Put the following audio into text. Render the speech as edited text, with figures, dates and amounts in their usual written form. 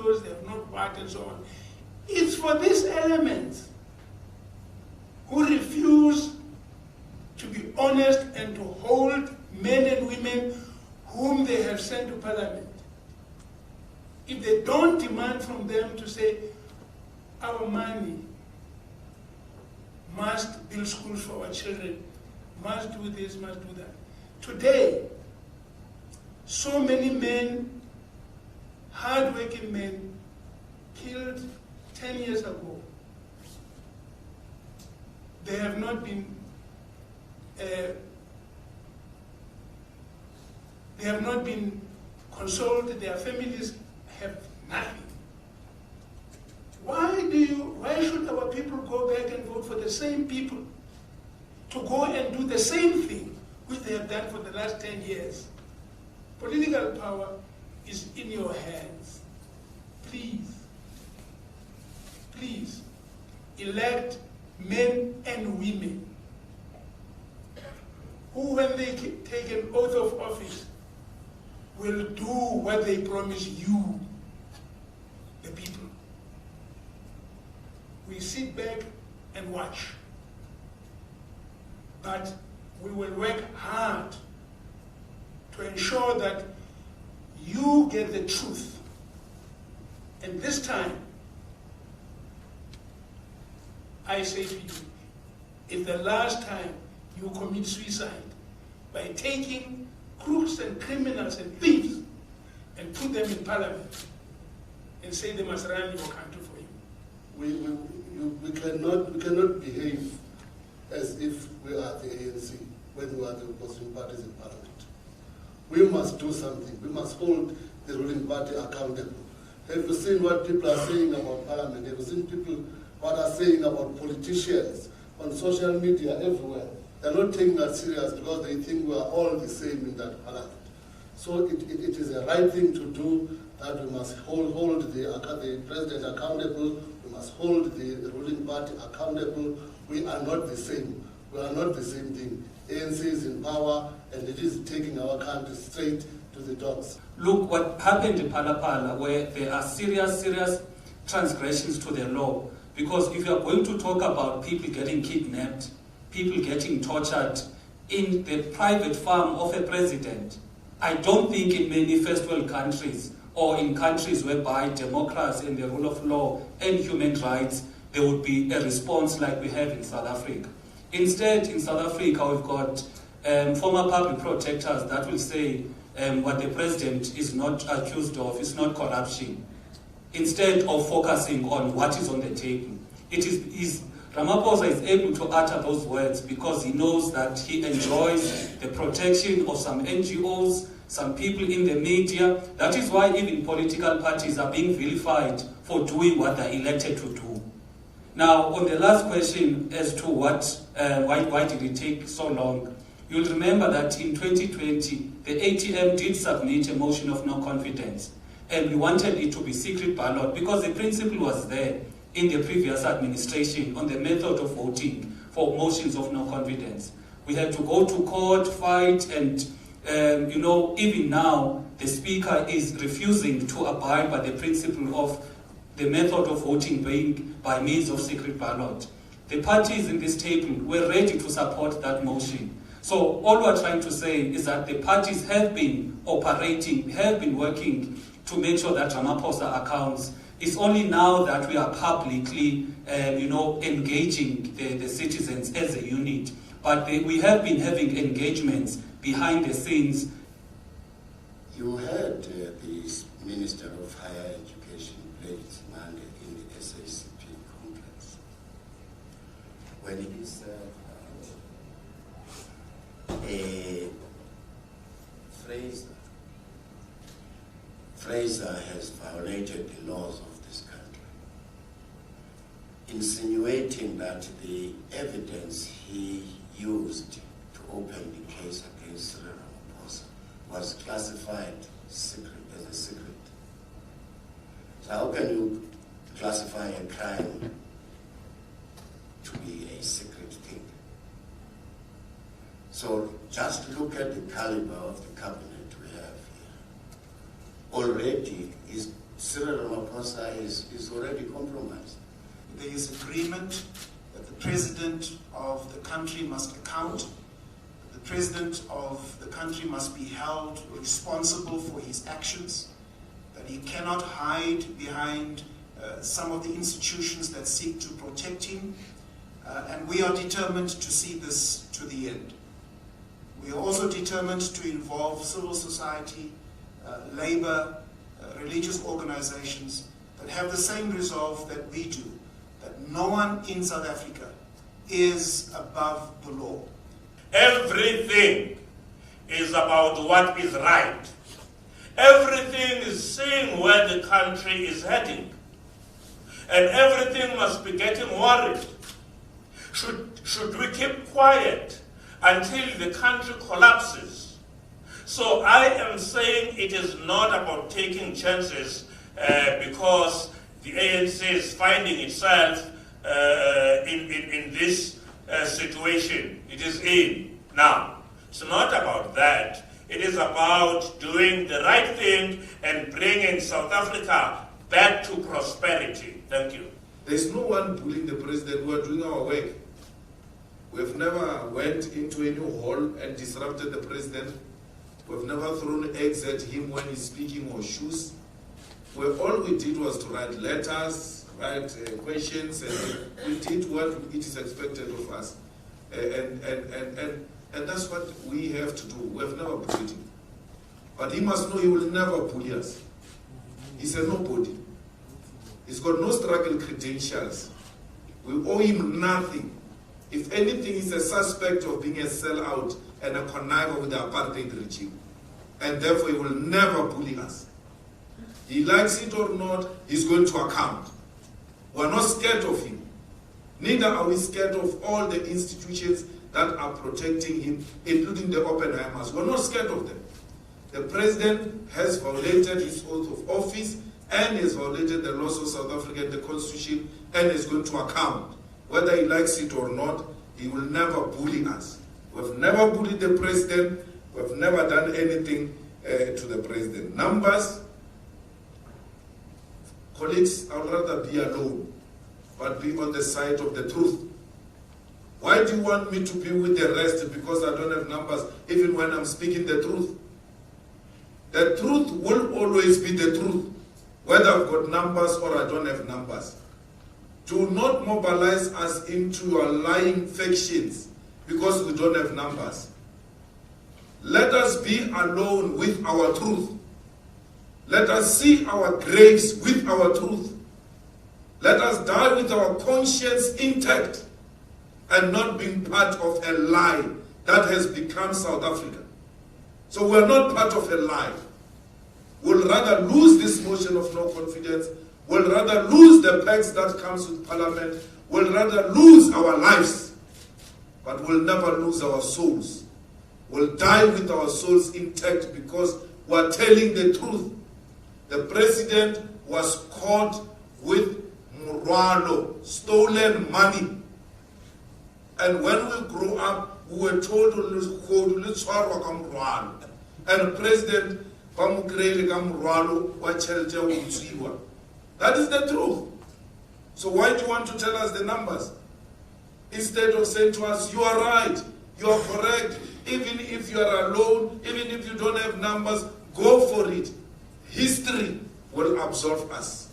windows, they have not worked, and so on. It's for these elements who refuse to be honest and to hold men and women whom they have sent to Parliament. If they don't demand from them to say, our money must build schools for our children, must do this, must do that. Today, so many men, hard-working men, killed 10 years ago. They have not been consoled. Their families have nothing. Why should our people go back and vote for the same people to go and do the same thing which they have done for the last 10 years? Political power is in your hands. Please, please, elect men and women who, when they take an oath of office, will do what they promise you, the people. We sit back and watch, but we will work hard to ensure that you get the truth. And this time, I say to you, it's the last time you commit suicide by taking crooks and criminals and thieves and put them in Parliament and say they must run your country for you. We cannot behave as if we are the ANC when we are the opposition parties in Parliament. We must do something. We must hold the ruling party accountable. Have you seen what people are saying about Parliament? Have you seen people what are saying about politicians on social media everywhere? They're not taking that serious because they think we are all the same in that Parliament. So it is a right thing to do, that we must hold the president accountable. We must hold the ruling party accountable. We are not the same. We are not the same thing. ANC is in power, and it is taking our country straight to the dogs. Look what happened in Phala Phala, where there are serious transgressions to the law. Because if you are going to talk about people getting kidnapped, people getting tortured in the private farm of a president, I don't think in many first world countries or in countries whereby democracy and the rule of law and human rights, there would be a response like we have in South Africa. Instead, in South Africa, we've got former public protectors that will say what the president is not accused of is not corruption, instead of focusing on what is on the table. Ramaphosa is able to utter those words because he knows that he enjoys the protection of some NGOs, some people in the media. That is why even political parties are being vilified for doing what they're elected to do. Now, on the last question as to why did it take so long, you'll remember that in 2020, the ATM did submit a motion of no confidence, and we wanted it to be secret ballot because the principle was there in the previous administration on the method of voting for motions of no confidence. We had to go to court, fight, and even now the Speaker is refusing to abide by the principle of the method of voting being by means of secret ballot. The parties in this table were ready to support that motion. So all we're trying to say is that the parties have been operating, have been working to make sure that Ramaphosa accounts. It's only now that we are publicly, engaging the citizens as a unit. But we have been having engagements behind the scenes. You heard the Minister of Higher Education pledge Monday in the SACP complex when he said Fraser has violated the laws of this country, insinuating that the evidence he used to open the case against Cyril Ramaphosa was classified as a secret. So how can you classify a crime to be a secret thing? So just look at the caliber of the cabinet we have here. Already is Cyril Ramaphosa is already compromised. There is agreement that the president of the country must account. The president of the country must be held responsible for his actions, that he cannot hide behind some of the institutions that seek to protect him, and we are determined to see this to the end. We are also determined to involve civil society, labor, religious organizations that have the same resolve that we do, that no one in South Africa is above the law. Everything is about what is right. Everything is saying where the country is heading. And everything must be getting worried. Should we keep quiet until the country collapses? So I am saying it is not about taking chances because the ANC is finding itself in this situation it is in now. It's not about that. It is about doing the right thing and bringing South Africa back to prosperity. Thank you. There's no one bullying the president. We are doing our work. We've never went into any hall and disrupted the president. We've never thrown eggs at him when he's speaking or shoes. All we did was to write letters, write questions, and we did what it is expected of us. And that's what we have to do. We've never bullied him. But he must know he will never bully us. He's a nobody. He's got no struggle credentials. We owe him nothing. If anything, he's a suspect of being a sellout and a conniver with the apartheid regime. And therefore, he will never bully us. He likes it or not, he's going to account. We're not scared of him. Neither are we scared of all the institutions that are protecting him, including the Oppenheimers. We're not scared of them. The president has violated his oath of office and has violated the laws of South Africa and the Constitution and is going to account. Whether he likes it or not, he will never bully us. We've never bullied the president. We've never done anything to the president. Numbers, colleagues, I would rather be alone, but be on the side of the truth. Why do you want me to be with the rest because I don't have numbers, even when I'm speaking the truth? The truth will always be the truth, whether I've got numbers or I don't have numbers. Do not mobilize us into your lying factions because we don't have numbers. Let us be alone with our truth. Let us see our graves with our truth. Let us die with our conscience intact and not being part of a lie that has become South Africa. So we're not part of a lie. We'll rather lose this motion of no confidence. We'll rather lose the pacts that comes with Parliament. We'll rather lose our lives. But we'll never lose our souls. We'll die with our souls intact because we're telling the truth. The president was caught with Muralo, stolen money. And when we grew up, we were told and President that is the truth. So why do you want to tell us the numbers? Instead of saying to us, you are right, you are correct, even if you are alone, even if you don't have numbers, go for it. History will absolve us.